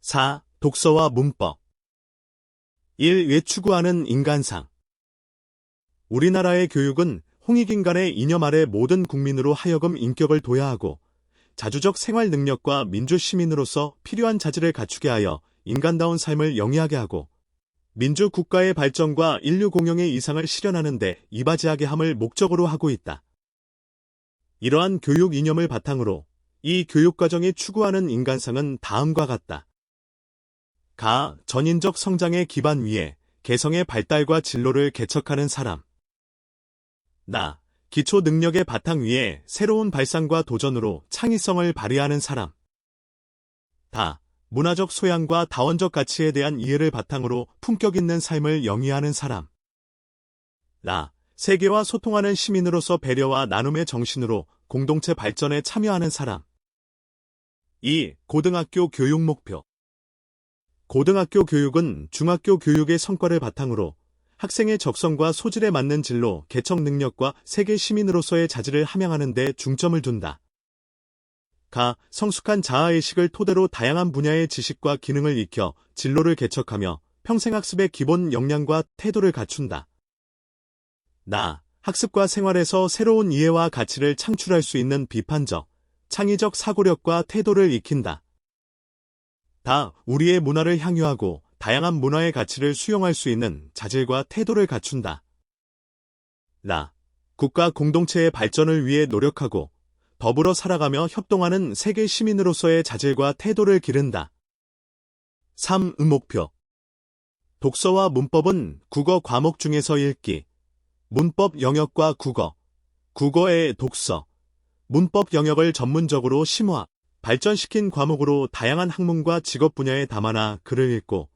4. 독서와 문법. 1. 왜 추구하는 인간상. 우리나라의 교육은 홍익인간의 이념 아래 모든 국민으로 하여금 인격을 도야하고 자주적 생활 능력과 민주시민으로서 필요한 자질을 갖추게 하여 인간다운 삶을 영위하게 하고 민주국가의 발전과 인류 공영의 이상을 실현하는 데 이바지하게 함을 목적으로 하고 있다. 이러한 교육 이념을 바탕으로 이 교육과정이 추구하는 인간상은 다음과 같다. 가. 전인적 성장의 기반 위에 개성의 발달과 진로를 개척하는 사람. 나. 기초 능력의 바탕 위에 새로운 발상과 도전으로 창의성을 발휘하는 사람. 다. 문화적 소양과 다원적 가치에 대한 이해를 바탕으로 품격 있는 삶을 영위하는 사람. 라. 세계와 소통하는 시민으로서 배려와 나눔의 정신으로 공동체 발전에 참여하는 사람. 2. 고등학교 교육 목표. 고등학교 교육은 중학교 교육의 성과를 바탕으로 학생의 적성과 소질에 맞는 진로, 개척 능력과 세계 시민으로서의 자질을 함양하는 데 중점을 둔다. 가. 성숙한 자아의식을 토대로 다양한 분야의 지식과 기능을 익혀 진로를 개척하며 평생학습의 기본 역량과 태도를 갖춘다. 나. 학습과 생활에서 새로운 이해와 가치를 창출할 수 있는 비판적, 창의적 사고력과 태도를 익힌다. 다. 우리의 문화를 향유하고 다양한 문화의 가치를 수용할 수 있는 자질과 태도를 갖춘다. 라. 국가 공동체의 발전을 위해 노력하고 더불어 살아가며 협동하는 세계 시민으로서의 자질과 태도를 기른다. 3. 목표. 독서와 문법은 국어 과목 중에서 읽기, 문법 영역과 국어, 국어의 독서, 문법 영역을 전문적으로 심화, 발전시킨 과목으로 다양한 학문과 직업 분야에 담아나 글을 읽고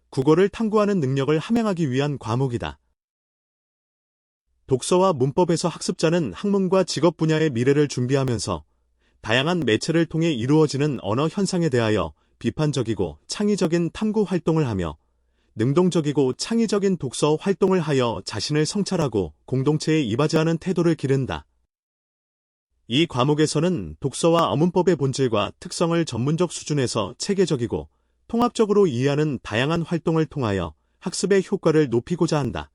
국어를 탐구하는 능력을 함양하기 위한 과목이다. 독서와 문법에서 학습자는 학문과 직업 분야의 미래를 준비하면서 다양한 매체를 통해 이루어지는 언어 현상에 대하여 비판적이고 창의적인 탐구 활동을 하며 능동적이고 창의적인 독서 활동을 하여 자신을 성찰하고 공동체에 이바지하는 태도를 기른다. 이 과목에서는 독서와 어문법의 본질과 특성을 전문적 수준에서 체계적이고 통합적으로 이해하는 다양한 활동을 통하여 학습의 효과를 높이고자 한다.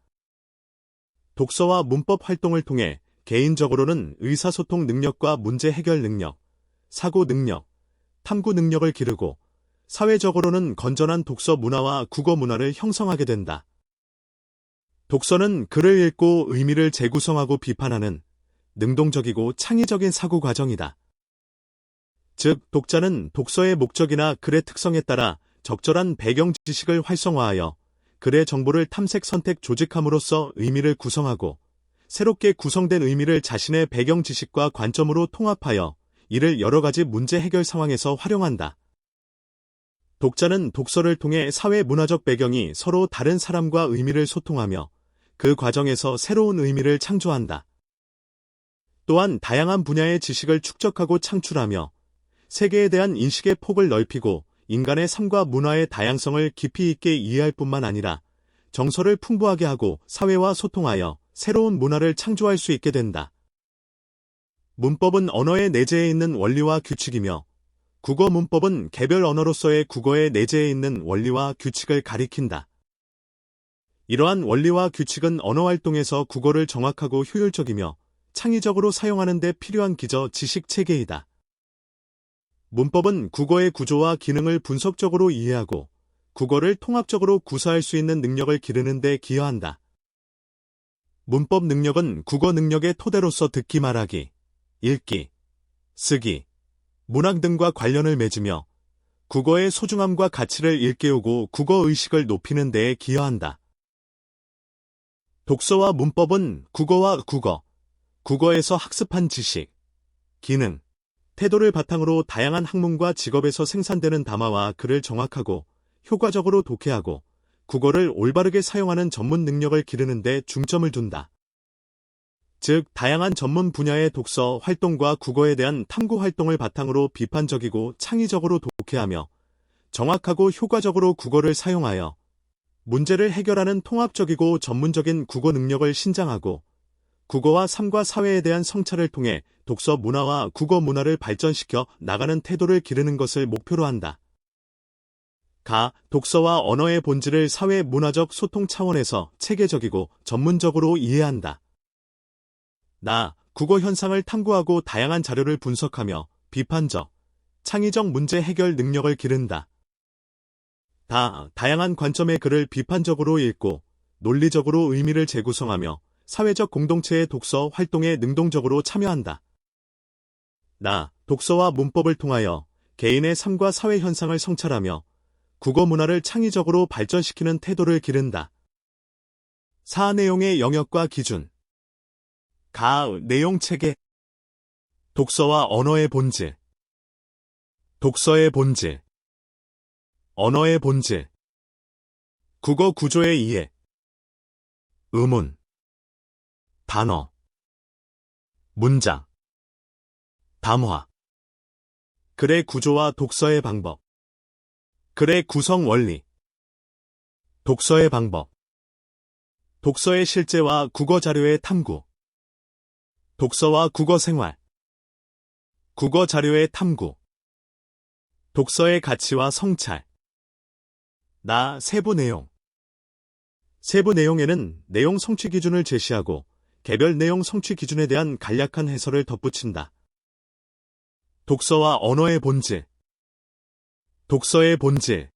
독서와 문법 활동을 통해 개인적으로는 의사소통 능력과 문제 해결 능력, 사고 능력, 탐구 능력을 기르고 사회적으로는 건전한 독서 문화와 국어 문화를 형성하게 된다. 독서는 글을 읽고 의미를 재구성하고 비판하는 능동적이고 창의적인 사고 과정이다. 즉, 독자는 독서의 목적이나 글의 특성에 따라 적절한 배경 지식을 활성화하여 글의 정보를 탐색 선택 조직함으로써 의미를 구성하고 새롭게 구성된 의미를 자신의 배경 지식과 관점으로 통합하여 이를 여러 가지 문제 해결 상황에서 활용한다. 독자는 독서를 통해 사회 문화적 배경이 서로 다른 사람과 의미를 소통하며 그 과정에서 새로운 의미를 창조한다. 또한 다양한 분야의 지식을 축적하고 창출하며 세계에 대한 인식의 폭을 넓히고 인간의 삶과 문화의 다양성을 깊이 있게 이해할 뿐만 아니라 정서를 풍부하게 하고 사회와 소통하여 새로운 문화를 창조할 수 있게 된다. 문법은 언어의 내재해 있는 원리와 규칙이며 국어 문법은 개별 언어로서의 국어의 내재해 있는 원리와 규칙을 가리킨다. 이러한 원리와 규칙은 언어 활동에서 국어를 정확하고 효율적이며 창의적으로 사용하는 데 필요한 기저 지식 체계이다. 문법은 국어의 구조와 기능을 분석적으로 이해하고 국어를 통합적으로 구사할 수 있는 능력을 기르는 데 기여한다. 문법 능력은 국어 능력의 토대로서 듣기 말하기, 읽기, 쓰기, 문학 등과 관련을 맺으며 국어의 소중함과 가치를 일깨우고 국어의식을 높이는 데에 기여한다. 독서와 문법은 국어와 국어, 국어에서 학습한 지식, 기능, 태도를 바탕으로 다양한 학문과 직업에서 생산되는 담화와 글을 정확하고 효과적으로 독해하고 국어를 올바르게 사용하는 전문 능력을 기르는 데 중점을 둔다. 즉, 다양한 전문 분야의 독서 활동과 국어에 대한 탐구 활동을 바탕으로 비판적이고 창의적으로 독해하며 정확하고 효과적으로 국어를 사용하여 문제를 해결하는 통합적이고 전문적인 국어 능력을 신장하고 국어와 삶과 사회에 대한 성찰을 통해 독서 문화와 국어 문화를 발전시켜 나가는 태도를 기르는 것을 목표로 한다. 독서와 언어의 본질을 사회 문화적 소통 차원에서 체계적이고 전문적으로 이해한다. 국어 현상을 탐구하고 다양한 자료를 분석하며 비판적, 창의적 문제 해결 능력을 기른다. 다양한 관점의 글을 비판적으로 읽고 논리적으로 의미를 재구성하며 사회적 공동체의 독서 활동에 능동적으로 참여한다. 독서와 문법을 통하여 개인의 삶과 사회 현상을 성찰하며 국어 문화를 창의적으로 발전시키는 태도를 기른다. 내용의 영역과 기준. 내용 체계. 독서와 언어의 본질. 독서의 본질. 언어의 본질. 국어 구조의 이해. 의문. 단어. 문장. 담화. 글의 구조와 독서의 방법. 글의 구성 원리. 독서의 방법. 독서의 실제와 국어 자료의 탐구. 독서와 국어 생활. 국어 자료의 탐구. 독서의 가치와 성찰. 세부 내용. 세부 내용에는 내용 성취 기준을 제시하고 개별 내용 성취 기준에 대한 간략한 해설을 덧붙인다. 독서와 언어의 본질. 독서의 본질.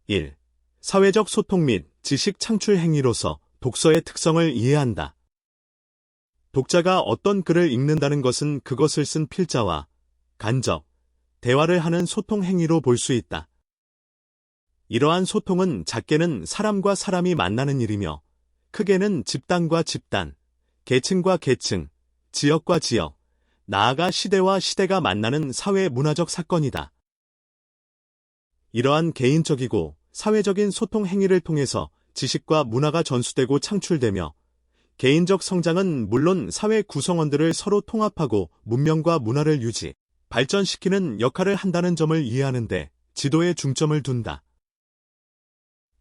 1. 사회적 소통 및 지식 창출 행위로서 독서의 특성을 이해한다. 독자가 어떤 글을 읽는다는 것은 그것을 쓴 필자와 간접, 대화를 하는 소통 행위로 볼 수 있다. 이러한 소통은 작게는 사람과 사람이 만나는 일이며 크게는 집단과 집단, 계층과 계층, 지역과 지역, 나아가 시대와 시대가 만나는 사회 문화적 사건이다. 이러한 개인적이고 사회적인 소통 행위를 통해서 지식과 문화가 전수되고 창출되며 개인적 성장은 물론 사회 구성원들을 서로 통합하고 문명과 문화를 유지, 발전시키는 역할을 한다는 점을 이해하는데 지도에 중점을 둔다.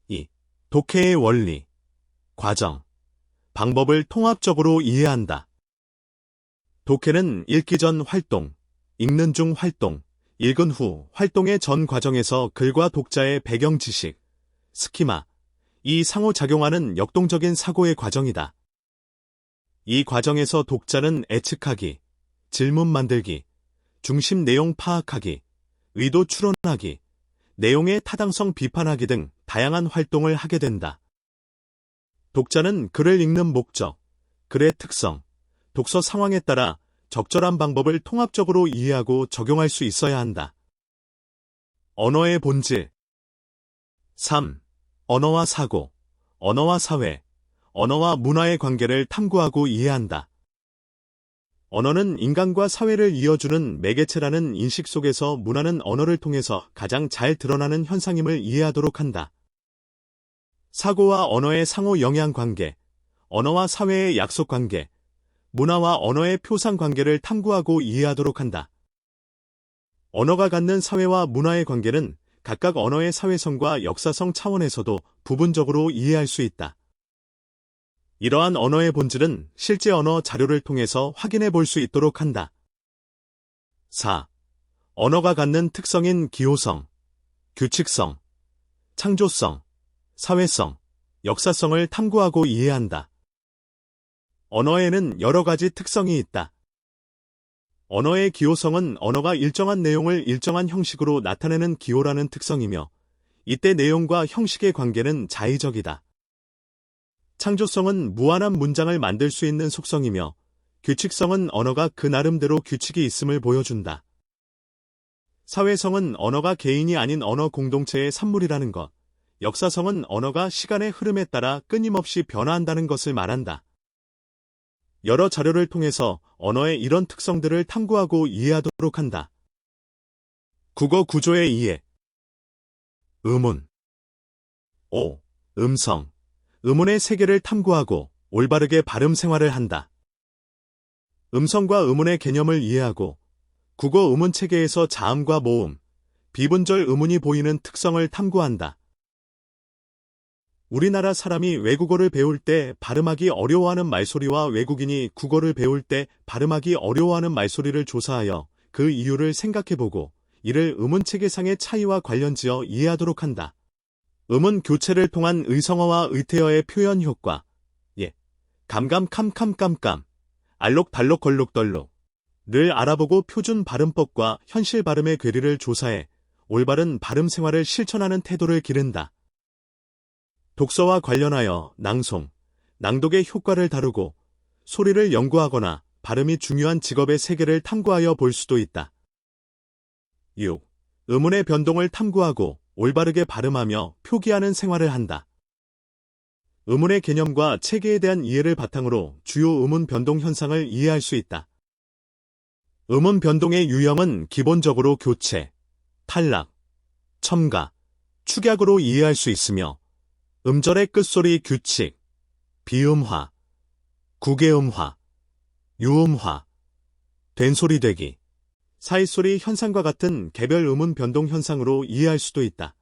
2. 독해의 원리, 과정, 방법을 통합적으로 이해한다. 독해는 읽기 전 활동, 읽는 중 활동, 읽은 후 활동의 전 과정에서 글과 독자의 배경 지식, 스키마, 이 상호작용하는 역동적인 사고의 과정이다. 이 과정에서 독자는 예측하기, 질문 만들기, 중심 내용 파악하기, 의도 추론하기, 내용의 타당성 비판하기 등 다양한 활동을 하게 된다. 독자는 글을 읽는 목적, 글의 특성, 독서 상황에 따라 적절한 방법을 통합적으로 이해하고 적용할 수 있어야 한다. 언어의 본질. 3. 언어와 사고, 언어와 사회, 언어와 문화의 관계를 탐구하고 이해한다. 언어는 인간과 사회를 이어주는 매개체라는 인식 속에서 문화는 언어를 통해서 가장 잘 드러나는 현상임을 이해하도록 한다. 사고와 언어의 상호 영향 관계, 언어와 사회의 약속 관계, 문화와 언어의 표상 관계를 탐구하고 이해하도록 한다. 언어가 갖는 사회와 문화의 관계는 각각 언어의 사회성과 역사성 차원에서도 부분적으로 이해할 수 있다. 이러한 언어의 본질은 실제 언어 자료를 통해서 확인해 볼 수 있도록 한다. 4. 언어가 갖는 특성인 기호성, 규칙성, 창조성, 사회성, 역사성을 탐구하고 이해한다. 언어에는 여러 가지 특성이 있다. 언어의 기호성은 언어가 일정한 내용을 일정한 형식으로 나타내는 기호라는 특성이며 이때 내용과 형식의 관계는 자의적이다. 창조성은 무한한 문장을 만들 수 있는 속성이며 규칙성은 언어가 그 나름대로 규칙이 있음을 보여준다. 사회성은 언어가 개인이 아닌 언어 공동체의 산물이라는 것, 역사성은 언어가 시간의 흐름에 따라 끊임없이 변화한다는 것을 말한다. 여러 자료를 통해서 언어의 이런 특성들을 탐구하고 이해하도록 한다. 국어 구조의 이해. 의문. 5. 음성. 의문의 세계를 탐구하고 올바르게 발음 생활을 한다. 음성과 의문의 개념을 이해하고 국어 의문 체계에서 자음과 모음, 비분절 의문이 보이는 특성을 탐구한다. 우리나라 사람이 외국어를 배울 때 발음하기 어려워하는 말소리와 외국인이 국어를 배울 때 발음하기 어려워하는 말소리를 조사하여 그 이유를 생각해보고 이를 의문체계상의 차이와 관련지어 이해하도록 한다. 음은 교체를 통한 의성어와 의태어의 표현 효과, 예, 감감캄캄깜깜, 알록달록 걸록덜록를 알아보고 표준 발음법과 현실 발음의 괴리를 조사해 올바른 발음 생활을 실천하는 태도를 기른다. 독서와 관련하여 낭송, 낭독의 효과를 다루고 소리를 연구하거나 발음이 중요한 직업의 세계를 탐구하여 볼 수도 있다. 6. 음운의 변동을 탐구하고 올바르게 발음하며 표기하는 생활을 한다. 음운의 개념과 체계에 대한 이해를 바탕으로 주요 음운 변동 현상을 이해할 수 있다. 음운 변동의 유형은 기본적으로 교체, 탈락, 첨가, 축약으로 이해할 수 있으며 음절의 끝소리 규칙, 비음화, 구개음화, 유음화, 된소리되기, 사이소리 현상과 같은 개별 음운 변동 현상으로 이해할 수도 있다.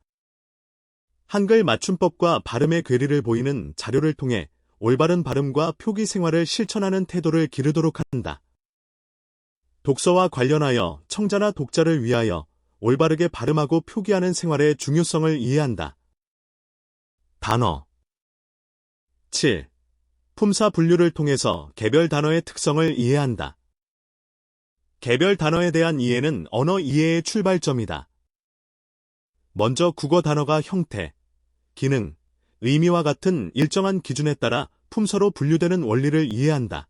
한글 맞춤법과 발음의 괴리를 보이는 자료를 통해 올바른 발음과 표기 생활을 실천하는 태도를 기르도록 한다. 독서와 관련하여 청자나 독자를 위하여 올바르게 발음하고 표기하는 생활의 중요성을 이해한다. 단어 7. 품사 분류를 통해서 개별 단어의 특성을 이해한다. 개별 단어에 대한 이해는 언어 이해의 출발점이다. 먼저 국어 단어가 형태, 기능, 의미와 같은 일정한 기준에 따라 품사로 분류되는 원리를 이해한다.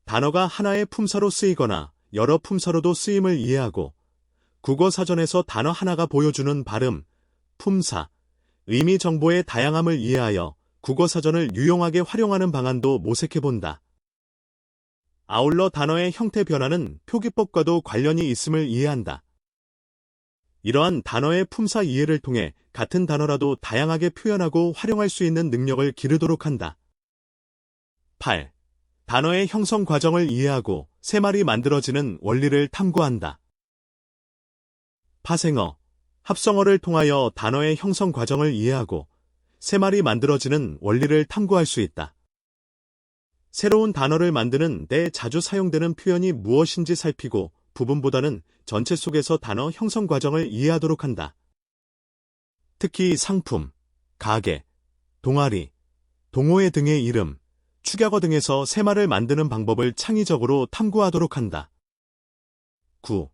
단어가 하나의 품사로 쓰이거나 여러 품사로도 쓰임을 이해하고 국어 사전에서 단어 하나가 보여주는 발음, 품사, 의미 정보의 다양함을 이해하여 국어 사전을 유용하게 활용하는 방안도 모색해본다. 아울러 단어의 형태 변화는 표기법과도 관련이 있음을 이해한다. 이러한 단어의 품사 이해를 통해 같은 단어라도 다양하게 표현하고 활용할 수 있는 능력을 기르도록 한다. 8. 단어의 형성 과정을 이해하고 새말이 만들어지는 원리를 탐구한다. 파생어, 합성어를 통하여 단어의 형성 과정을 이해하고 새말이 만들어지는 원리를 탐구할 수 있다. 새로운 단어를 만드는 데 자주 사용되는 표현이 무엇인지 살피고 부분보다는 전체 속에서 단어 형성 과정을 이해하도록 한다. 특히 상품, 가게, 동아리, 동호회 등의 이름, 축약어 등에서 새말을 만드는 방법을 창의적으로 탐구하도록 한다. 9.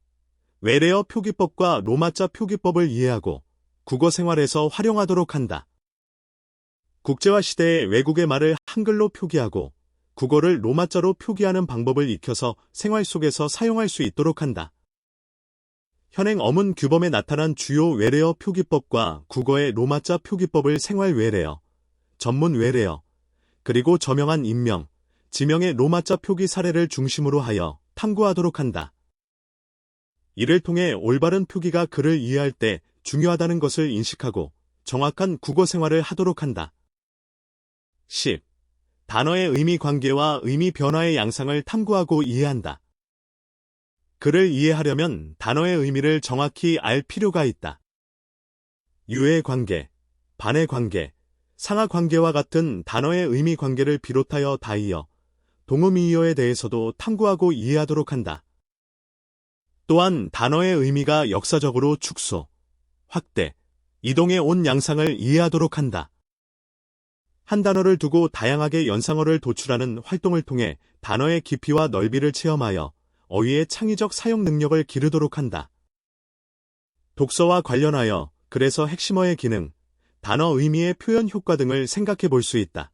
외래어 표기법과 로마자 표기법을 이해하고 국어 생활에서 활용하도록 한다. 국제화 시대의 외국의 말을 한글로 표기하고 국어를 로마자로 표기하는 방법을 익혀서 생활 속에서 사용할 수 있도록 한다. 현행 어문 규범에 나타난 주요 외래어 표기법과 국어의 로마자 표기법을 생활 외래어, 전문 외래어, 그리고 저명한 인명, 지명의 로마자 표기 사례를 중심으로 하여 탐구하도록 한다. 이를 통해 올바른 표기가 글을 이해할 때 중요하다는 것을 인식하고 정확한 국어 생활을 하도록 한다. 10. 단어의 의미 관계와 의미 변화의 양상을 탐구하고 이해한다. 글을 이해하려면 단어의 의미를 정확히 알 필요가 있다. 유의 관계, 반의 관계, 상하 관계와 같은 단어의 의미 관계를 비롯하여 다이어, 동음이어에 대해서도 탐구하고 이해하도록 한다. 또한 단어의 의미가 역사적으로 축소, 확대, 이동해 온 양상을 이해하도록 한다. 한 단어를 두고 다양하게 연상어를 도출하는 활동을 통해 단어의 깊이와 넓이를 체험하여 어휘의 창의적 사용 능력을 기르도록 한다. 독서와 관련하여 글에서 핵심어의 기능, 단어 의미의 표현 효과 등을 생각해 볼 수 있다.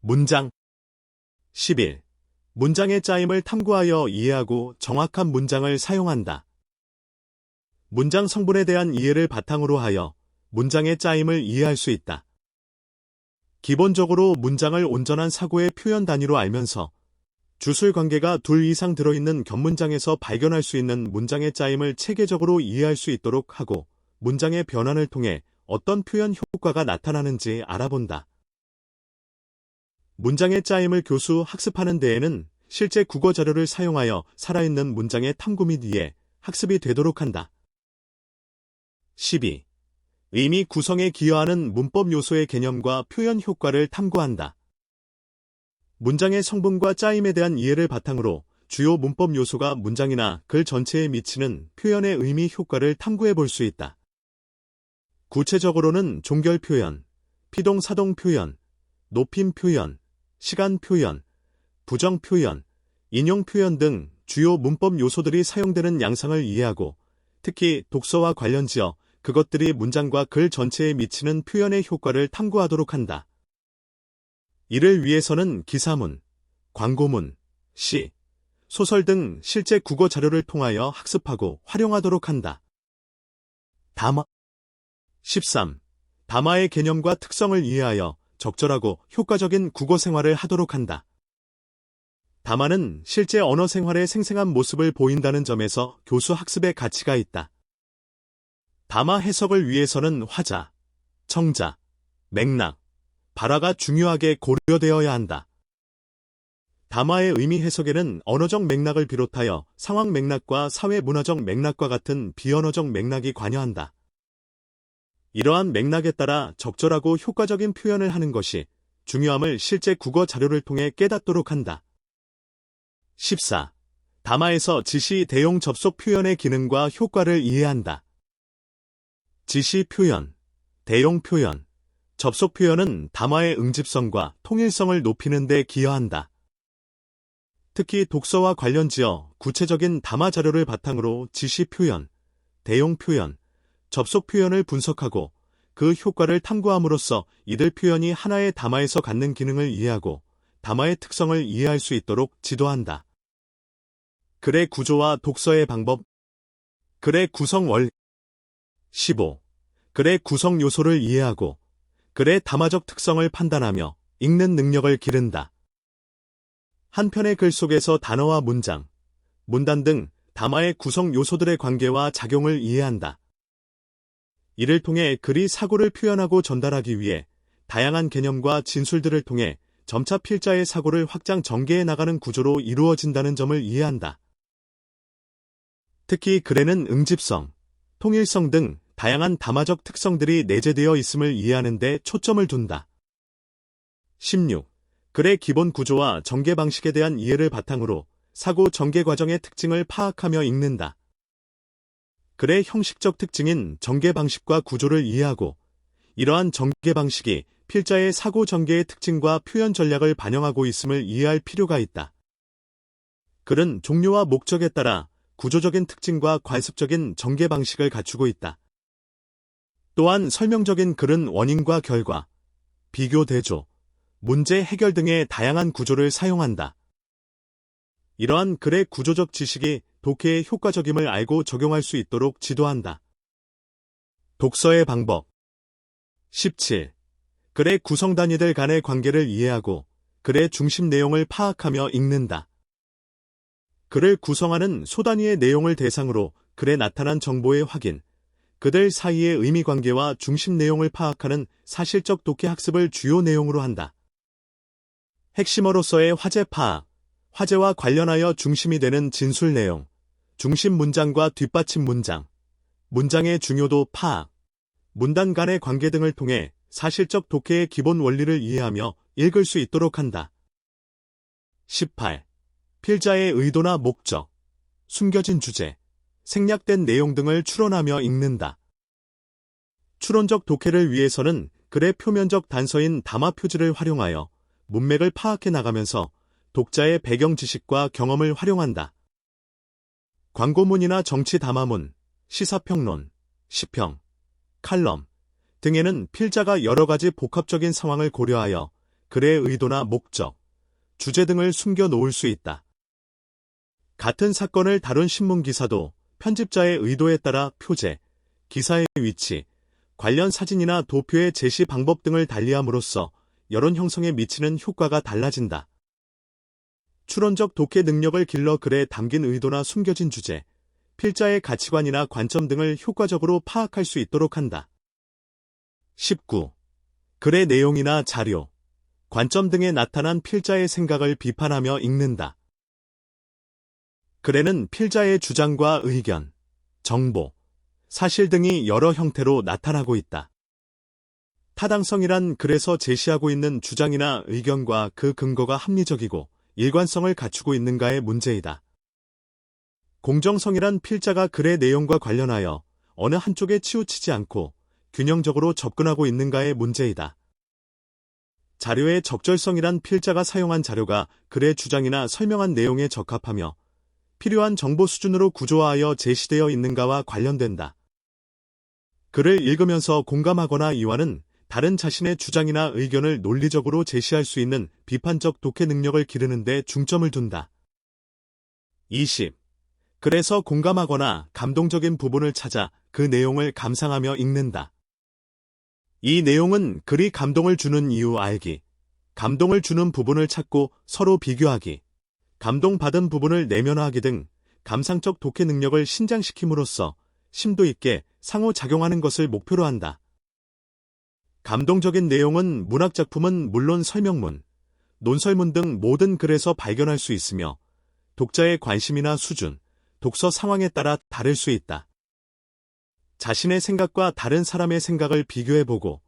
문장 11. 문장의 짜임을 탐구하여 이해하고 정확한 문장을 사용한다. 문장 성분에 대한 이해를 바탕으로 하여 문장의 짜임을 이해할 수 있다. 기본적으로 문장을 온전한 사고의 표현 단위로 알면서 주술 관계가 둘 이상 들어있는 겹문장에서 발견할 수 있는 문장의 짜임을 체계적으로 이해할 수 있도록 하고 문장의 변환을 통해 어떤 표현 효과가 나타나는지 알아본다. 문장의 짜임을 교수 학습하는 데에는 실제 국어 자료를 사용하여 살아있는 문장의 탐구 및 이해, 학습이 되도록 한다. 12. 의미 구성에 기여하는 문법 요소의 개념과 표현 효과를 탐구한다. 문장의 성분과 짜임에 대한 이해를 바탕으로 주요 문법 요소가 문장이나 글 전체에 미치는 표현의 의미 효과를 탐구해 볼 수 있다. 구체적으로는 종결 표현, 피동사동 표현, 높임 표현, 시간 표현, 부정 표현, 인용 표현 등 주요 문법 요소들이 사용되는 양상을 이해하고 특히 독서와 관련지어 그것들이 문장과 글 전체에 미치는 표현의 효과를 탐구하도록 한다. 이를 위해서는 기사문, 광고문, 시, 소설 등 실제 국어 자료를 통하여 학습하고 활용하도록 한다. 담화 13. 담화의 개념과 특성을 이해하여 적절하고 효과적인 국어 생활을 하도록 한다. 담화는 실제 언어 생활의 생생한 모습을 보인다는 점에서 교수 학습의 가치가 있다. 담화 해석을 위해서는 화자, 청자, 맥락, 발화가 중요하게 고려되어야 한다. 담화의 의미 해석에는 언어적 맥락을 비롯하여 상황 맥락과 사회 문화적 맥락과 같은 비언어적 맥락이 관여한다. 이러한 맥락에 따라 적절하고 효과적인 표현을 하는 것이 중요함을 실제 국어 자료를 통해 깨닫도록 한다. 14. 담화에서 지시 대용 접속 표현의 기능과 효과를 이해한다. 지시 표현, 대용 표현, 접속 표현은 담화의 응집성과 통일성을 높이는 데 기여한다. 특히 독서와 관련지어 구체적인 담화 자료를 바탕으로 지시 표현, 대용 표현, 접속 표현을 분석하고 그 효과를 탐구함으로써 이들 표현이 하나의 담화에서 갖는 기능을 이해하고 담화의 특성을 이해할 수 있도록 지도한다. 글의 구조와 독서의 방법. 글의 구성 원리. 15. 글의 구성 요소를 이해하고 글의 담화적 특성을 판단하며 읽는 능력을 기른다. 한 편의 글 속에서 단어와 문장, 문단 등 담화의 구성 요소들의 관계와 작용을 이해한다. 이를 통해 글이 사고를 표현하고 전달하기 위해 다양한 개념과 진술들을 통해 점차 필자의 사고를 확장 전개해 나가는 구조로 이루어진다는 점을 이해한다. 특히 글에는 응집성, 통일성 등 다양한 담화적 특성들이 내재되어 있음을 이해하는 데 초점을 둔다. 16. 글의 기본 구조와 전개 방식에 대한 이해를 바탕으로 사고 전개 과정의 특징을 파악하며 읽는다. 글의 형식적 특징인 전개 방식과 구조를 이해하고 이러한 전개 방식이 필자의 사고 전개의 특징과 표현 전략을 반영하고 있음을 이해할 필요가 있다. 글은 종류와 목적에 따라 구조적인 특징과 관습적인 전개 방식을 갖추고 있다. 또한 설명적인 글은 원인과 결과, 비교 대조, 문제 해결 등의 다양한 구조를 사용한다. 이러한 글의 구조적 지식이 독해의 효과적임을 알고 적용할 수 있도록 지도한다. 독서의 방법. 17. 글의 구성 단위들 간의 관계를 이해하고 글의 중심 내용을 파악하며 읽는다. 글을 구성하는 소단위의 내용을 대상으로 글에 나타난 정보의 확인, 그들 사이의 의미관계와 중심 내용을 파악하는 사실적 독해 학습을 주요 내용으로 한다. 핵심어로서의 화제 파악, 화제와 관련하여 중심이 되는 진술 내용, 중심 문장과 뒷받침 문장, 문장의 중요도 파악, 문단 간의 관계 등을 통해 사실적 독해의 기본 원리를 이해하며 읽을 수 있도록 한다. 18. 필자의 의도나 목적, 숨겨진 주제, 생략된 내용 등을 추론하며 읽는다. 추론적 독해를 위해서는 글의 표면적 단서인 담화 표지를 활용하여 문맥을 파악해 나가면서 독자의 배경 지식과 경험을 활용한다. 광고문이나 정치 담화문, 시사평론, 시평, 칼럼 등에는 필자가 여러 가지 복합적인 상황을 고려하여 글의 의도나 목적, 주제 등을 숨겨 놓을 수 있다. 같은 사건을 다룬 신문기사도 편집자의 의도에 따라 표제, 기사의 위치, 관련 사진이나 도표의 제시 방법 등을 달리함으로써 여론 형성에 미치는 효과가 달라진다. 추론적 독해 능력을 길러 글에 담긴 의도나 숨겨진 주제, 필자의 가치관이나 관점 등을 효과적으로 파악할 수 있도록 한다. 19. 글의 내용이나 자료, 관점 등에 나타난 필자의 생각을 비판하며 읽는다. 글에는 필자의 주장과 의견, 정보, 사실 등이 여러 형태로 나타나고 있다. 타당성이란 글에서 제시하고 있는 주장이나 의견과 그 근거가 합리적이고 일관성을 갖추고 있는가의 문제이다. 공정성이란 필자가 글의 내용과 관련하여 어느 한쪽에 치우치지 않고 균형적으로 접근하고 있는가의 문제이다. 자료의 적절성이란 필자가 사용한 자료가 글의 주장이나 설명한 내용에 적합하며 필요한 정보 수준으로 구조화하여 제시되어 있는가와 관련된다. 글을 읽으면서 공감하거나 이완은 다른 자신의 주장이나 의견을 논리적으로 제시할 수 있는 비판적 독해 능력을 기르는 데 중점을 둔다. 20. 글에서 공감하거나 감동적인 부분을 찾아 그 내용을 감상하며 읽는다. 이 내용은 글이 감동을 주는 이유 알기, 감동을 주는 부분을 찾고 서로 비교하기, 감동받은 부분을 내면화하기 등 감상적 독해 능력을 신장시킴으로써 심도 있게 상호작용하는 것을 목표로 한다. 감동적인 내용은 문학작품은 물론 설명문, 논설문 등 모든 글에서 발견할 수 있으며 독자의 관심이나 수준, 독서 상황에 따라 다를 수 있다. 자신의 생각과 다른 사람의 생각을 비교해보고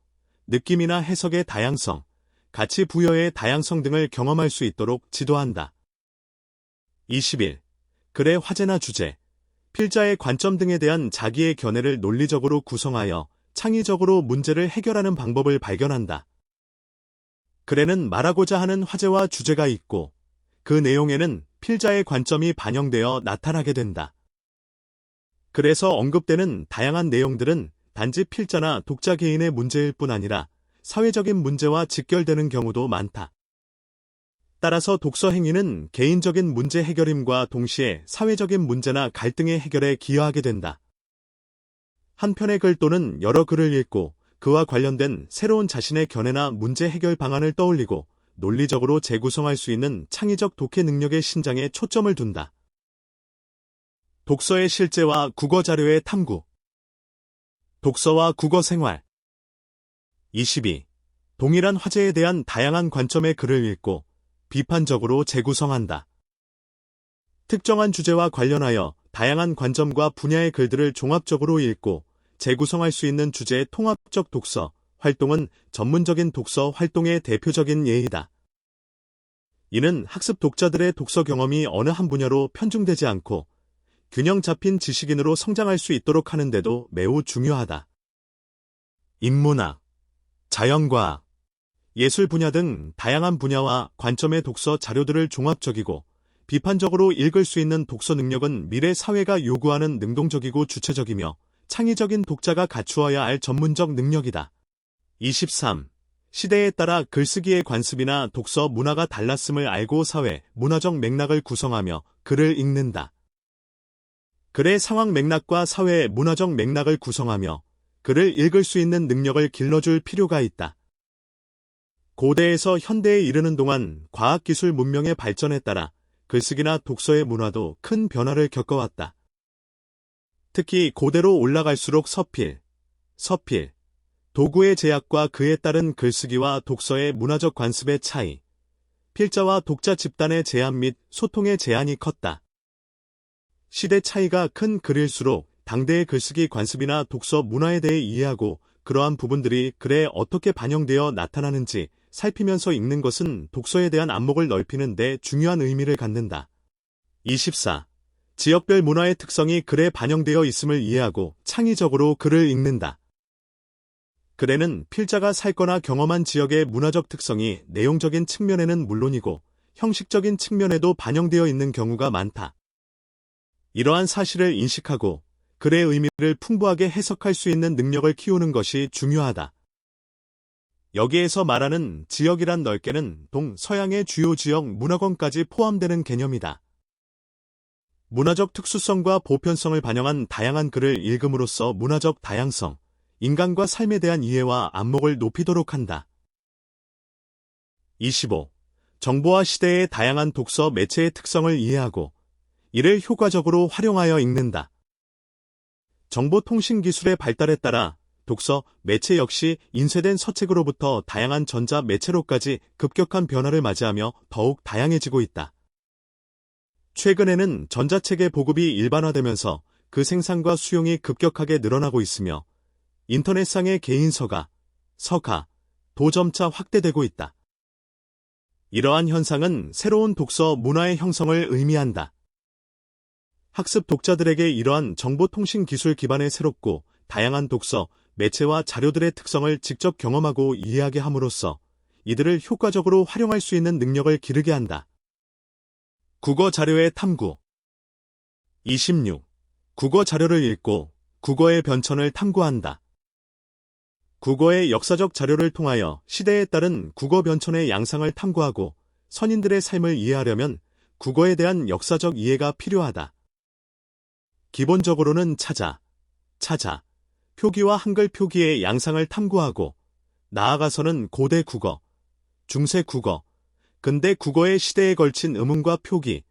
느낌이나 해석의 다양성, 가치 부여의 다양성 등을 경험할 수 있도록 지도한다. 21. 글의 화제나 주제, 필자의 관점 등에 대한 자기의 견해를 논리적으로 구성하여 창의적으로 문제를 해결하는 방법을 발견한다. 글에는 말하고자 하는 화제와 주제가 있고 그 내용에는 필자의 관점이 반영되어 나타나게 된다. 글에서 언급되는 다양한 내용들은 단지 필자나 독자 개인의 문제일 뿐 아니라 사회적인 문제와 직결되는 경우도 많다. 따라서 독서 행위는 개인적인 문제 해결임과 동시에 사회적인 문제나 갈등의 해결에 기여하게 된다. 한 편의 글 또는 여러 글을 읽고 그와 관련된 새로운 자신의 견해나 문제 해결 방안을 떠올리고 논리적으로 재구성할 수 있는 창의적 독해 능력의 신장에 초점을 둔다. 독서의 실제와 국어 자료의 탐구. 독서와 국어 생활. 22. 동일한 화제에 대한 다양한 관점의 글을 읽고 비판적으로 재구성한다. 특정한 주제와 관련하여 다양한 관점과 분야의 글들을 종합적으로 읽고 재구성할 수 있는 주제의 통합적 독서 활동은 전문적인 독서 활동의 대표적인 예이다. 이는 학습 독자들의 독서 경험이 어느 한 분야로 편중되지 않고 균형 잡힌 지식인으로 성장할 수 있도록 하는 데도 매우 중요하다. 인문학, 자연과학, 예술 분야 등 다양한 분야와 관점의 독서 자료들을 종합적이고 비판적으로 읽을 수 있는 독서 능력은 미래 사회가 요구하는 능동적이고 주체적이며 창의적인 독자가 갖추어야 할 전문적 능력이다. 23. 시대에 따라 글쓰기의 관습이나 독서 문화가 달랐음을 알고 사회, 문화적 맥락을 구성하며 글을 읽는다. 글의 상황 맥락과 사회, 문화적 맥락을 구성하며 글을 읽을 수 있는 능력을 길러줄 필요가 있다. 고대에서 현대에 이르는 동안 과학기술 문명의 발전에 따라 글쓰기나 독서의 문화도 큰 변화를 겪어왔다. 특히 고대로 올라갈수록 서필, 도구의 제약과 그에 따른 글쓰기와 독서의 문화적 관습의 차이, 필자와 독자 집단의 제한 및 소통의 제한이 컸다. 시대 차이가 큰 글일수록 당대의 글쓰기 관습이나 독서 문화에 대해 이해하고 그러한 부분들이 글에 어떻게 반영되어 나타나는지 살피면서 읽는 것은 독서에 대한 안목을 넓히는 데 중요한 의미를 갖는다. 24. 지역별 문화의 특성이 글에 반영되어 있음을 이해하고 창의적으로 글을 읽는다. 글에는 필자가 살거나 경험한 지역의 문화적 특성이 내용적인 측면에는 물론이고 형식적인 측면에도 반영되어 있는 경우가 많다. 이러한 사실을 인식하고 글의 의미를 풍부하게 해석할 수 있는 능력을 키우는 것이 중요하다. 여기에서 말하는 지역이란 넓게는 동서양의 주요 지역 문화권까지 포함되는 개념이다. 문화적 특수성과 보편성을 반영한 다양한 글을 읽음으로써 문화적 다양성, 인간과 삶에 대한 이해와 안목을 높이도록 한다. 25. 정보화 시대의 다양한 독서 매체의 특성을 이해하고 이를 효과적으로 활용하여 읽는다. 정보통신 기술의 발달에 따라 독서, 매체 역시 인쇄된 서책으로부터 다양한 전자 매체로까지 급격한 변화를 맞이하며 더욱 다양해지고 있다. 최근에는 전자책의 보급이 일반화되면서 그 생산과 수용이 급격하게 늘어나고 있으며 인터넷상의 개인 서가, 도 점차 확대되고 있다. 이러한 현상은 새로운 독서 문화의 형성을 의미한다. 학습 독자들에게 이러한 정보통신 기술 기반의 새롭고 다양한 독서, 매체와 자료들의 특성을 직접 경험하고 이해하게 함으로써 이들을 효과적으로 활용할 수 있는 능력을 기르게 한다. 국어 자료의 탐구 26. 국어 자료를 읽고 국어의 변천을 탐구한다. 국어의 역사적 자료를 통하여 시대에 따른 국어 변천의 양상을 탐구하고 선인들의 삶을 이해하려면 국어에 대한 역사적 이해가 필요하다. 기본적으로는 찾아, 표기와 한글 표기의 양상을 탐구하고 나아가서는 고대 국어, 중세 국어, 근대 국어의 시대에 걸친 음음과 표기,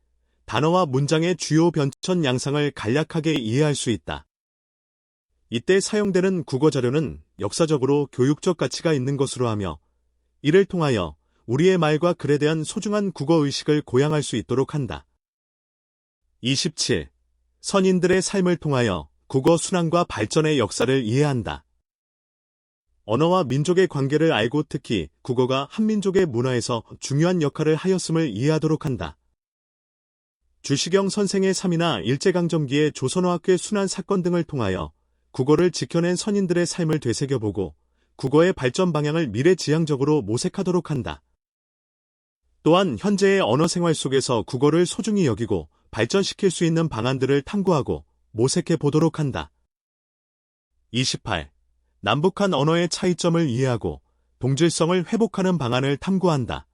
단어와 문장의 주요 변천 양상을 간략하게 이해할 수 있다. 이때 사용되는 국어 자료는 역사적으로 교육적 가치가 있는 것으로 하며 이를 통하여 우리의 말과 글에 대한 소중한 국어의식을 고양할 수 있도록 한다. 27. 선인들의 삶을 통하여 국어 순환과 발전의 역사를 이해한다. 언어와 민족의 관계를 알고 특히 국어가 한 민족의 문화에서 중요한 역할을 하였음을 이해하도록 한다. 주시경 선생의 삶이나 일제강점기의 조선어학교의 순환 사건 등을 통하여 국어를 지켜낸 선인들의 삶을 되새겨보고 국어의 발전 방향을 미래지향적으로 모색하도록 한다. 또한 현재의 언어 생활 속에서 국어를 소중히 여기고 발전시킬 수 있는 방안들을 탐구하고 모색해 보도록 한다. 28. 남북한 언어의 차이점을 이해하고 동질성을 회복하는 방안을 탐구한다.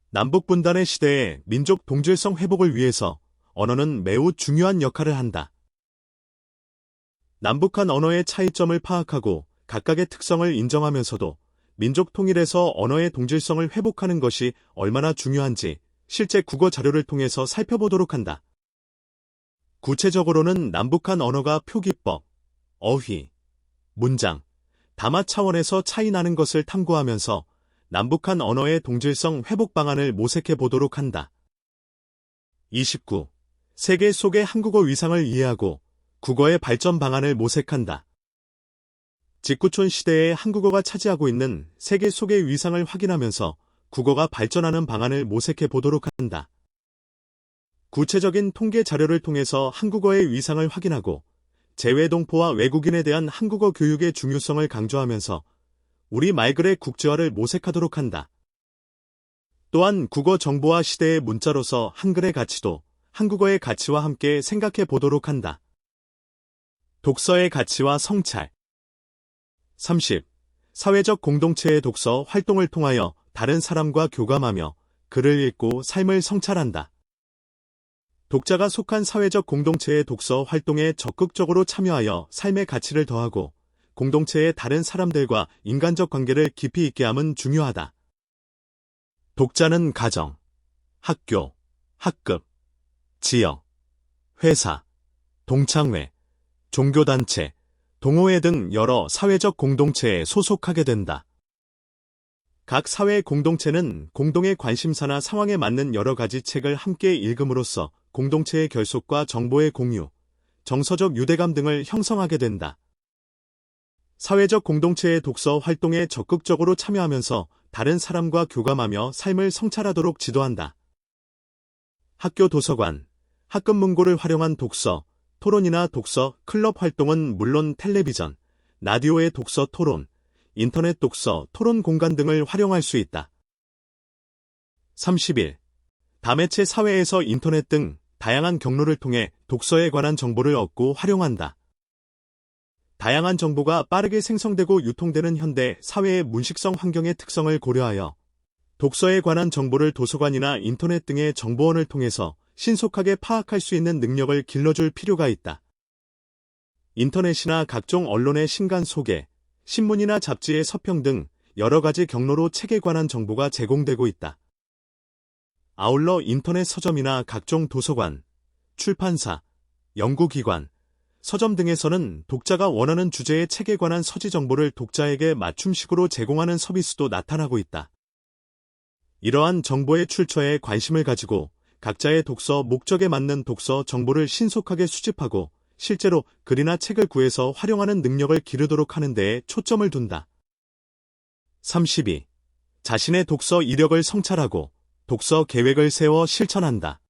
남북분단의 시대에 민족 동질성 회복을 위해서 언어는 매우 중요한 역할을 한다. 남북한 언어의 차이점을 파악하고 각각의 특성을 인정하면서도 민족 통일에서 언어의 동질성을 회복하는 것이 얼마나 중요한지 실제 국어 자료를 통해서 살펴보도록 한다. 구체적으로는 남북한 언어가 표기법, 어휘, 문장, 담화 차원에서 차이 나는 것을 탐구하면서 남북한 언어의 동질성 회복 방안을 모색해 보도록 한다. 29. 세계 속의 한국어 위상을 이해하고 국어의 발전 방안을 모색한다. 직구촌 시대에 한국어가 차지하고 있는 세계 속의 위상을 확인하면서 국어가 발전하는 방안을 모색해 보도록 한다. 구체적인 통계 자료를 통해서 한국어의 위상을 확인하고 재외동포와 외국인에 대한 한국어 교육의 중요성을 강조하면서 우리 말글의 국제화를 모색하도록 한다. 또한 국어 정보화 시대의 문자로서 한글의 가치도 한국어의 가치와 함께 생각해 보도록 한다. 독서의 가치와 성찰 30. 사회적 공동체의 독서 활동을 통하여 다른 사람과 교감하며 글을 읽고 삶을 성찰한다. 독자가 속한 사회적 공동체의 독서 활동에 적극적으로 참여하여 삶의 가치를 더하고 공동체의 다른 사람들과 인간적 관계를 깊이 있게 함은 중요하다. 독자는 가정, 학교, 학급, 지역, 회사, 동창회, 종교단체, 동호회 등 여러 사회적 공동체에 소속하게 된다. 각 사회 공동체는 공동의 관심사나 상황에 맞는 여러 가지 책을 함께 읽음으로써 공동체의 결속과 정보의 공유, 정서적 유대감 등을 형성하게 된다. 사회적 공동체의 독서 활동에 적극적으로 참여하면서 다른 사람과 교감하며 삶을 성찰하도록 지도한다. 학교 도서관, 학급 문고를 활용한 독서, 토론이나 독서, 클럽 활동은 물론 텔레비전, 라디오의 독서 토론, 인터넷 독서, 토론 공간 등을 활용할 수 있다. 31. 다매체 사회에서 인터넷 등 다양한 경로를 통해 독서에 관한 정보를 얻고 활용한다. 다양한 정보가 빠르게 생성되고 유통되는 현대 사회의 문식성 환경의 특성을 고려하여 독서에 관한 정보를 도서관이나 인터넷 등의 정보원을 통해서 신속하게 파악할 수 있는 능력을 길러줄 필요가 있다. 인터넷이나 각종 언론의 신간 소개, 신문이나 잡지의 서평 등 여러 가지 경로로 책에 관한 정보가 제공되고 있다. 아울러 인터넷 서점이나 각종 도서관, 출판사, 연구기관, 서점 등에서는 독자가 원하는 주제의 책에 관한 서지 정보를 독자에게 맞춤식으로 제공하는 서비스도 나타나고 있다. 이러한 정보의 출처에 관심을 가지고 각자의 독서 목적에 맞는 독서 정보를 신속하게 수집하고 실제로 글이나 책을 구해서 활용하는 능력을 기르도록 하는 데에 초점을 둔다. 32. 자신의 독서 이력을 성찰하고 독서 계획을 세워 실천한다.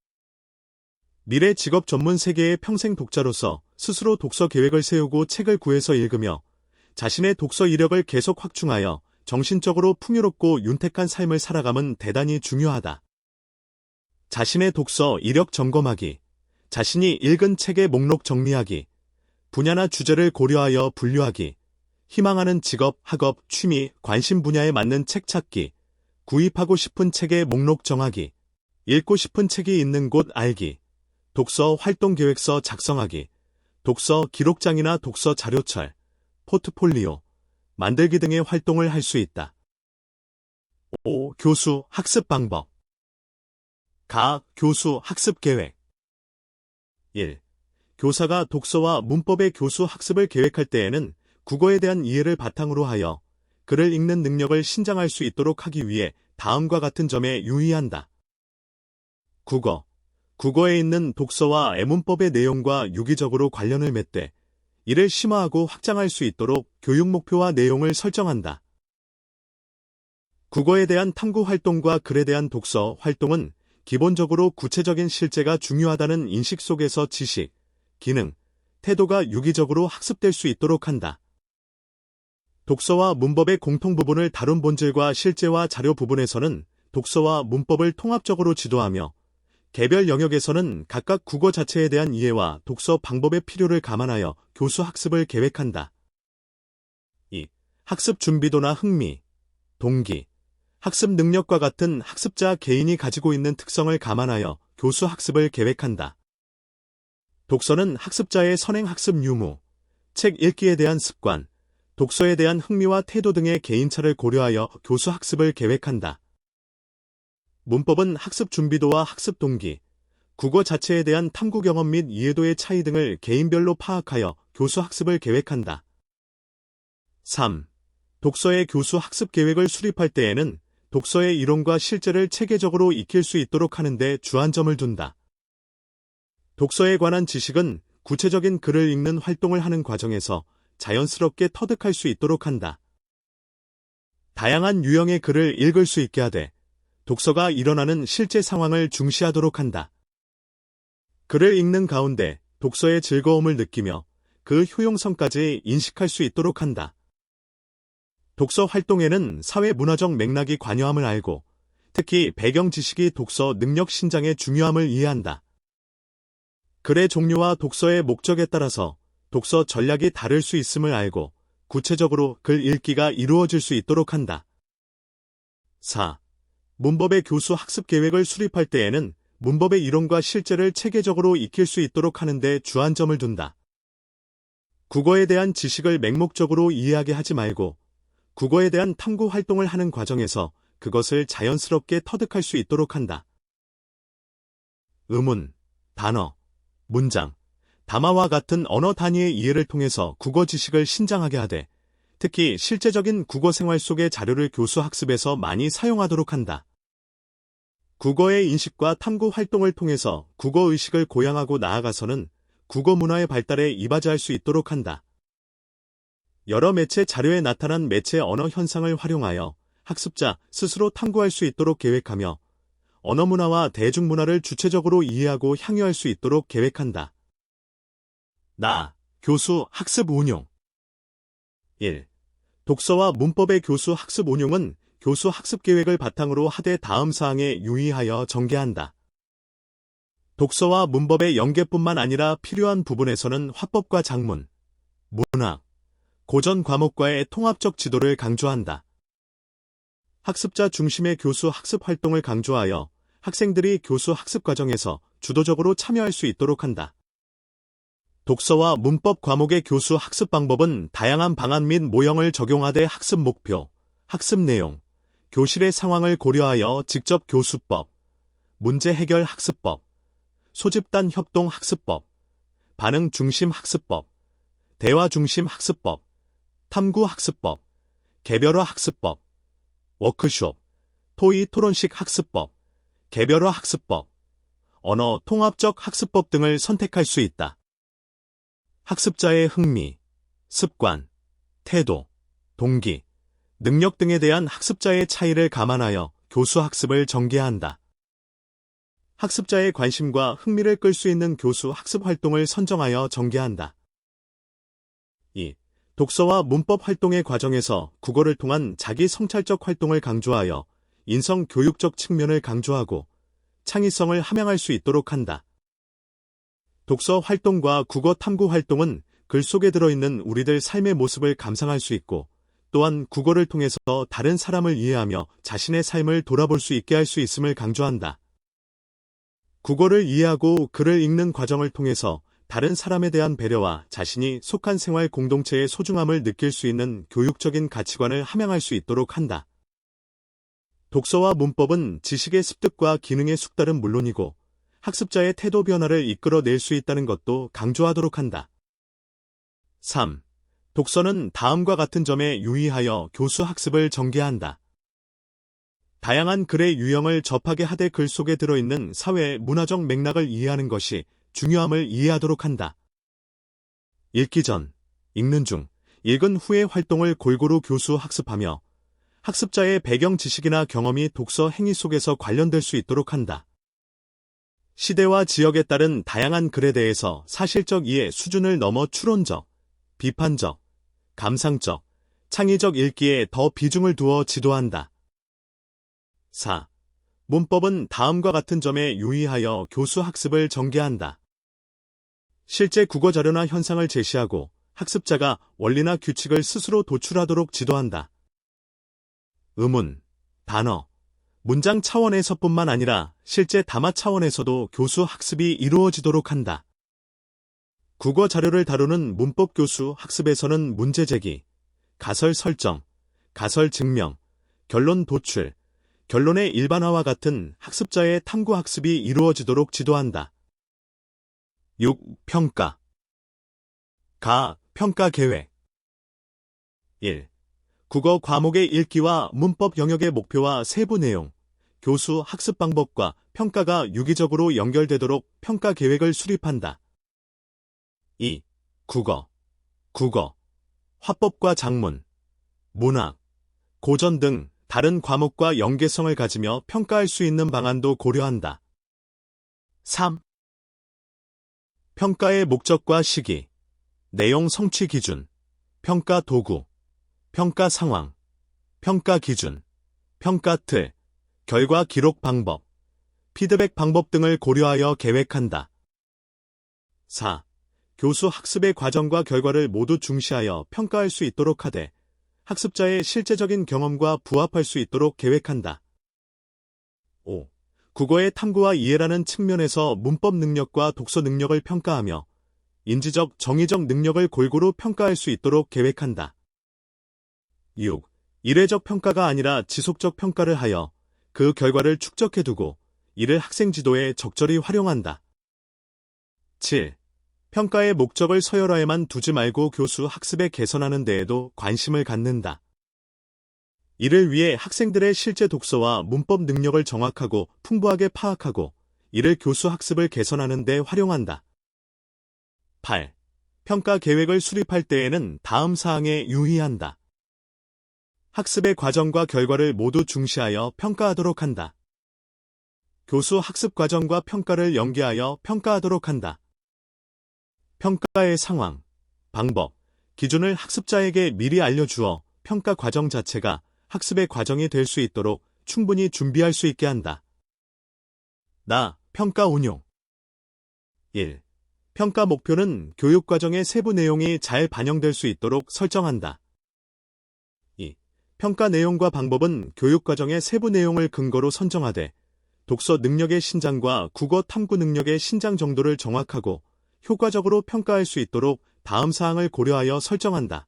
미래 직업 전문 세계의 평생 독자로서 스스로 독서 계획을 세우고 책을 구해서 읽으며 자신의 독서 이력을 계속 확충하여 정신적으로 풍요롭고 윤택한 삶을 살아감은 대단히 중요하다. 자신의 독서 이력 점검하기, 자신이 읽은 책의 목록 정리하기, 분야나 주제를 고려하여 분류하기, 희망하는 직업, 학업, 취미, 관심 분야에 맞는 책 찾기, 구입하고 싶은 책의 목록 정하기, 읽고 싶은 책이 있는 곳 알기, 독서 활동 계획서 작성하기, 독서 기록장이나 독서 자료철, 포트폴리오, 만들기 등의 활동을 할 수 있다. 5. 교수, 학습 방법. 교수, 학습 계획. 1. 교사가 독서와 문법의 교수 학습을 계획할 때에는 국어에 대한 이해를 바탕으로 하여 글을 읽는 능력을 신장할 수 있도록 하기 위해 다음과 같은 점에 유의한다. 국어에 있는 독서와 애문법의 내용과 유기적으로 관련을 맺되 이를 심화하고 확장할 수 있도록 교육 목표와 내용을 설정한다. 국어에 대한 탐구 활동과 글에 대한 독서 활동은 기본적으로 구체적인 실제가 중요하다는 인식 속에서 지식, 기능, 태도가 유기적으로 학습될 수 있도록 한다. 독서와 문법의 공통 부분을 다룬 본질과 실제와 자료 부분에서는 독서와 문법을 통합적으로 지도하며 개별 영역에서는 각각 국어 자체에 대한 이해와 독서 방법의 필요를 감안하여 교수 학습을 계획한다. 2. 학습 준비도나 흥미, 동기, 학습 능력과 같은 학습자 개인이 가지고 있는 특성을 감안하여 교수 학습을 계획한다. 독서는 학습자의 선행 학습 유무, 책 읽기에 대한 습관, 독서에 대한 흥미와 태도 등의 개인차를 고려하여 교수 학습을 계획한다. 문법은 학습 준비도와 학습 동기, 국어 자체에 대한 탐구 경험 및 이해도의 차이 등을 개인별로 파악하여 교수 학습을 계획한다. 3. 독서의 교수 학습 계획을 수립할 때에는 독서의 이론과 실제를 체계적으로 익힐 수 있도록 하는 데 주안점을 둔다. 독서에 관한 지식은 구체적인 글을 읽는 활동을 하는 과정에서 자연스럽게 터득할 수 있도록 한다. 다양한 유형의 글을 읽을 수 있게 하되 독서가 일어나는 실제 상황을 중시하도록 한다. 글을 읽는 가운데 독서의 즐거움을 느끼며 그 효용성까지 인식할 수 있도록 한다. 독서 활동에는 사회 문화적 맥락이 관여함을 알고 특히 배경 지식이 독서 능력 신장의 중요함을 이해한다. 글의 종류와 독서의 목적에 따라서 독서 전략이 다를 수 있음을 알고 구체적으로 글 읽기가 이루어질 수 있도록 한다. 4. 문법의 교수 학습 계획을 수립할 때에는 문법의 이론과 실제를 체계적으로 익힐 수 있도록 하는 데 주안점을 둔다. 국어에 대한 지식을 맹목적으로 이해하게 하지 말고 국어에 대한 탐구 활동을 하는 과정에서 그것을 자연스럽게 터득할 수 있도록 한다. 의문, 단어, 문장, 담화와 같은 언어 단위의 이해를 통해서 국어 지식을 신장하게 하되 특히 실제적인 국어 생활 속의 자료를 교수 학습에서 많이 사용하도록 한다. 국어의 인식과 탐구 활동을 통해서 국어 의식을 고양하고 나아가서는 국어 문화의 발달에 이바지할 수 있도록 한다. 여러 매체 자료에 나타난 매체 언어 현상을 활용하여 학습자 스스로 탐구할 수 있도록 계획하며 언어 문화와 대중문화를 주체적으로 이해하고 향유할 수 있도록 계획한다. 교수 학습 운용. 1. 독서와 문법의 교수 학습 운용은 교수 학습 계획을 바탕으로 하되 다음 사항에 유의하여 전개한다. 독서와 문법의 연계뿐만 아니라 필요한 부분에서는 화법과 작문, 문학, 고전 과목과의 통합적 지도를 강조한다. 학습자 중심의 교수 학습 활동을 강조하여 학생들이 교수 학습 과정에서 주도적으로 참여할 수 있도록 한다. 독서와 문법 과목의 교수 학습 방법은 다양한 방안 및 모형을 적용하되 학습 목표, 학습 내용, 교실의 상황을 고려하여 직접 교수법, 문제 해결 학습법, 소집단 협동 학습법, 반응 중심 학습법, 대화 중심 학습법, 탐구 학습법, 개별화 학습법, 워크숍, 토의 토론식 학습법, 개별화 학습법, 언어 통합적 학습법 등을 선택할 수 있다. 학습자의 흥미, 습관, 태도, 동기, 능력 등에 대한 학습자의 차이를 감안하여 교수 학습을 전개한다. 학습자의 관심과 흥미를 끌 수 있는 교수 학습 활동을 선정하여 전개한다. 2. 독서와 문법 활동의 과정에서 국어를 통한 자기 성찰적 활동을 강조하여 인성 교육적 측면을 강조하고 창의성을 함양할 수 있도록 한다. 독서 활동과 국어 탐구 활동은 글 속에 들어있는 우리들 삶의 모습을 감상할 수 있고 또한 국어를 통해서 다른 사람을 이해하며 자신의 삶을 돌아볼 수 있게 할 수 있음을 강조한다. 국어를 이해하고 글을 읽는 과정을 통해서 다른 사람에 대한 배려와 자신이 속한 생활 공동체의 소중함을 느낄 수 있는 교육적인 가치관을 함양할 수 있도록 한다. 독서와 문법은 지식의 습득과 기능의 숙달은 물론이고 학습자의 태도 변화를 이끌어낼 수 있다는 것도 강조하도록 한다. 3. 독서는 다음과 같은 점에 유의하여 교수 학습을 전개한다. 다양한 글의 유형을 접하게 하되 글 속에 들어있는 사회의 문화적 맥락을 이해하는 것이 중요함을 이해하도록 한다. 읽기 전, 읽는 중, 읽은 후의 활동을 골고루 교수 학습하며 학습자의 배경 지식이나 경험이 독서 행위 속에서 관련될 수 있도록 한다. 시대와 지역에 따른 다양한 글에 대해서 사실적 이해 수준을 넘어 추론적, 비판적, 감상적, 창의적 읽기에 더 비중을 두어 지도한다. 4. 문법은 다음과 같은 점에 유의하여 교수 학습을 전개한다. 실제 국어 자료나 현상을 제시하고 학습자가 원리나 규칙을 스스로 도출하도록 지도한다. 의문, 단어, 문장 차원에서뿐만 아니라 실제 담화 차원에서도 교수 학습이 이루어지도록 한다. 국어 자료를 다루는 문법 교수 학습에서는 문제 제기, 가설 설정, 가설 증명, 결론 도출, 결론의 일반화와 같은 학습자의 탐구 학습이 이루어지도록 지도한다. 6. 평가. 평가 계획. 1. 국어 과목의 읽기와 문법 영역의 목표와 세부 내용, 교수 학습 방법과 평가가 유기적으로 연결되도록 평가 계획을 수립한다. 2. 국어, 화법과 작문, 문학, 고전 등 다른 과목과 연계성을 가지며 평가할 수 있는 방안도 고려한다. 3. 평가의 목적과 시기, 내용 성취 기준, 평가 도구, 평가 상황, 평가 기준, 평가 틀, 결과 기록 방법, 피드백 방법 등을 고려하여 계획한다. 4. 교수 학습의 과정과 결과를 모두 중시하여 평가할 수 있도록 하되 학습자의 실제적인 경험과 부합할 수 있도록 계획한다. 5. 국어의 탐구와 이해라는 측면에서 문법 능력과 독서 능력을 평가하며 인지적, 정의적 능력을 골고루 평가할 수 있도록 계획한다. 6. 일회적 평가가 아니라 지속적 평가를 하여 그 결과를 축적해두고 이를 학생 지도에 적절히 활용한다. 7. 평가의 목적을 서열화에만 두지 말고 교수 학습에 개선하는 데에도 관심을 갖는다. 이를 위해 학생들의 실제 독서와 문법 능력을 정확하고 풍부하게 파악하고 이를 교수 학습을 개선하는 데 활용한다. 8. 평가 계획을 수립할 때에는 다음 사항에 유의한다. 학습의 과정과 결과를 모두 중시하여 평가하도록 한다. 교수 학습 과정과 평가를 연계하여 평가하도록 한다. 평가의 상황, 방법, 기준을 학습자에게 미리 알려주어 평가 과정 자체가 학습의 과정이 될 수 있도록 충분히 준비할 수 있게 한다. 평가 운용. 1. 평가 목표는 교육 과정의 세부 내용이 잘 반영될 수 있도록 설정한다. 2. 평가 내용과 방법은 교육 과정의 세부 내용을 근거로 선정하되 독서 능력의 신장과 국어 탐구 능력의 신장 정도를 정확하고 효과적으로 평가할 수 있도록 다음 사항을 고려하여 설정한다.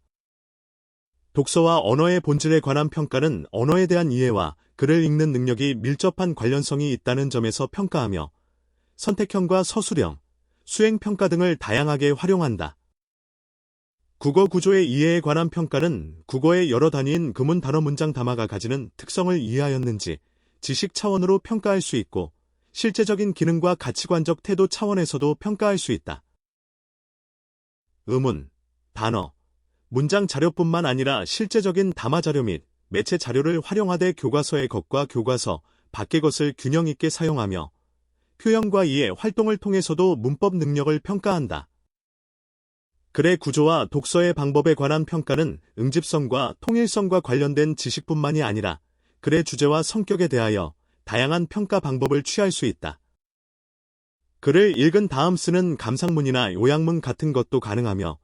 독서와 언어의 본질에 관한 평가는 언어에 대한 이해와 글을 읽는 능력이 밀접한 관련성이 있다는 점에서 평가하며 선택형과 서술형, 수행평가 등을 다양하게 활용한다. 국어 구조의 이해에 관한 평가는 국어의 여러 단위인 구문 단어 문장 담화가 가지는 특성을 이해하였는지 지식 차원으로 평가할 수 있고 실제적인 기능과 가치관적 태도 차원에서도 평가할 수 있다. 의문, 단어, 문장 자료뿐만 아니라 실제적인 담화 자료 및 매체 자료를 활용하되 교과서의 것과 교과서 밖의 것을 균형 있게 사용하며 표현과 이해, 활동을 통해서도 문법 능력을 평가한다. 글의 구조와 독서의 방법에 관한 평가는 응집성과 통일성과 관련된 지식뿐만이 아니라 글의 주제와 성격에 대하여 다양한 평가 방법을 취할 수 있다. 글을 읽은 다음 쓰는 감상문이나 요약문 같은 것도 가능하며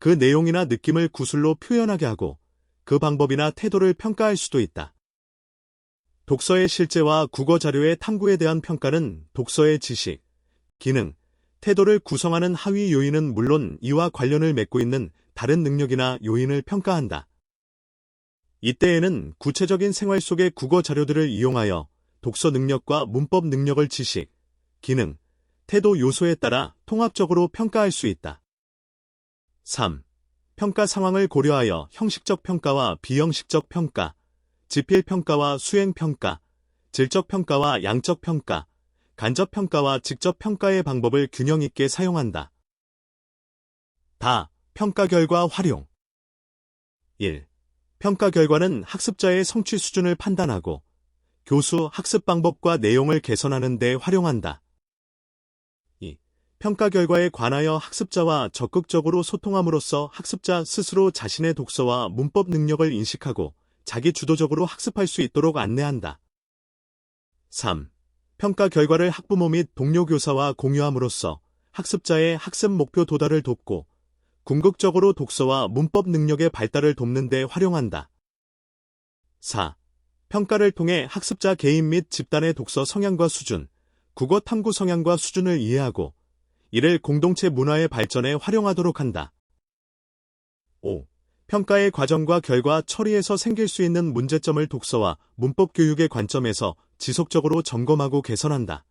그 내용이나 느낌을 구술로 표현하게 하고 그 방법이나 태도를 평가할 수도 있다. 독서의 실제와 국어 자료의 탐구에 대한 평가는 독서의 지식, 기능, 태도를 구성하는 하위 요인은 물론 이와 관련을 맺고 있는 다른 능력이나 요인을 평가한다. 이때에는 구체적인 생활 속의 국어 자료들을 이용하여 독서 능력과 문법 능력을 지식, 기능, 태도 요소에 따라 통합적으로 평가할 수 있다. 3. 평가 상황을 고려하여 형식적 평가와 비형식적 평가, 지필 평가와 수행 평가, 질적 평가와 양적 평가, 간접 평가와 직접 평가의 방법을 균형 있게 사용한다. 평가 결과 활용. 1. 평가 결과는 학습자의 성취 수준을 판단하고 교수 학습 방법과 내용을 개선하는 데 활용한다. 2. 평가 결과에 관하여 학습자와 적극적으로 소통함으로써 학습자 스스로 자신의 독서와 문법 능력을 인식하고 자기 주도적으로 학습할 수 있도록 안내한다. 3. 평가 결과를 학부모 및 동료 교사와 공유함으로써 학습자의 학습 목표 도달을 돕고 궁극적으로 독서와 문법 능력의 발달을 돕는 데 활용한다. 4. 평가를 통해 학습자 개인 및 집단의 독서 성향과 수준, 국어 탐구 성향과 수준을 이해하고 이를 공동체 문화의 발전에 활용하도록 한다. 5. 평가의 과정과 결과 처리에서 생길 수 있는 문제점을 독서와 문법 교육의 관점에서 지속적으로 점검하고 개선한다.